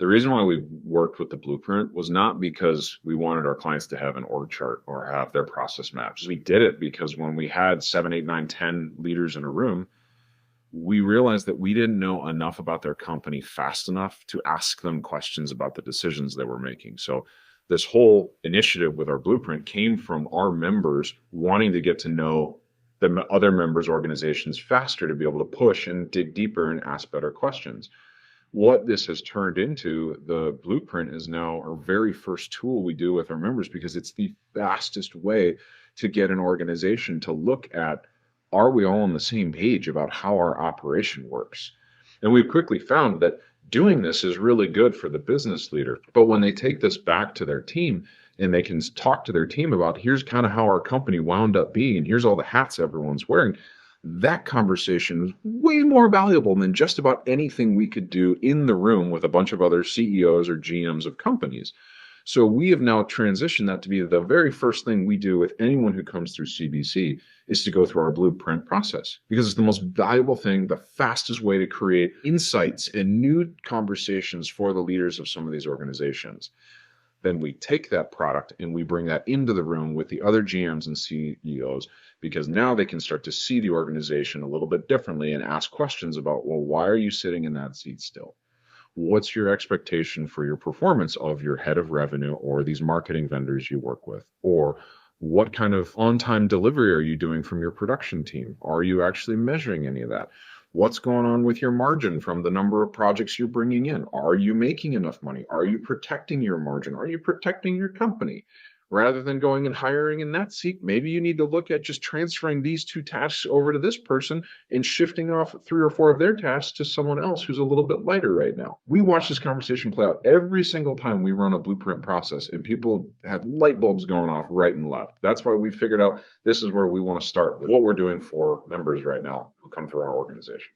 The reason why we worked with the blueprint was not because we wanted our clients to have an org chart or have their process maps. We did it because when we had 7, 8, 9, 10 leaders in a room, we realized that we didn't know enough about their company fast enough to ask them questions about the decisions they were making. So this whole initiative with our blueprint came from our members wanting to get to know the other members' organizations faster to be able to push and dig deeper and ask better questions. What this has turned into, the blueprint is now our very first tool we do with our members because it's the fastest way to get an organization to look at, are we all on the same page about how our operation works? And we've quickly found that doing this is really good for the business leader. But when they take this back to their team and they can talk to their team about, here's kind of how our company wound up being, and here's all the hats everyone's wearing, that conversation is way more valuable than just about anything we could do in the room with a bunch of other CEOs or GMs of companies. So we have now transitioned that to be the very first thing we do with anyone who comes through CBC is to go through our blueprint process because it's the most valuable thing, the fastest way to create insights and new conversations for the leaders of some of these organizations. Then we take that product and we bring that into the room with the other GMs and CEOs because now they can start to see the organization a little bit differently and ask questions about, well, why are you sitting in that seat still? What's your expectation for your performance of your head of revenue or these marketing vendors you work with? Or what kind of on-time delivery are you doing from your production team? Are you actually measuring any of that? What's going on with your margin from the number of projects you're bringing in? Are you making enough money? Are you protecting your margin? Are you protecting your company? Rather than going and hiring in that seat, maybe you need to look at just transferring these two tasks over to this person and shifting off 3 or 4 of their tasks to someone else who's a little bit lighter right now. We watch this conversation play out every single time we run a blueprint process, and people have light bulbs going off right and left. That's why we figured out this is where we want to start with what we're doing for members right now who come through our organization.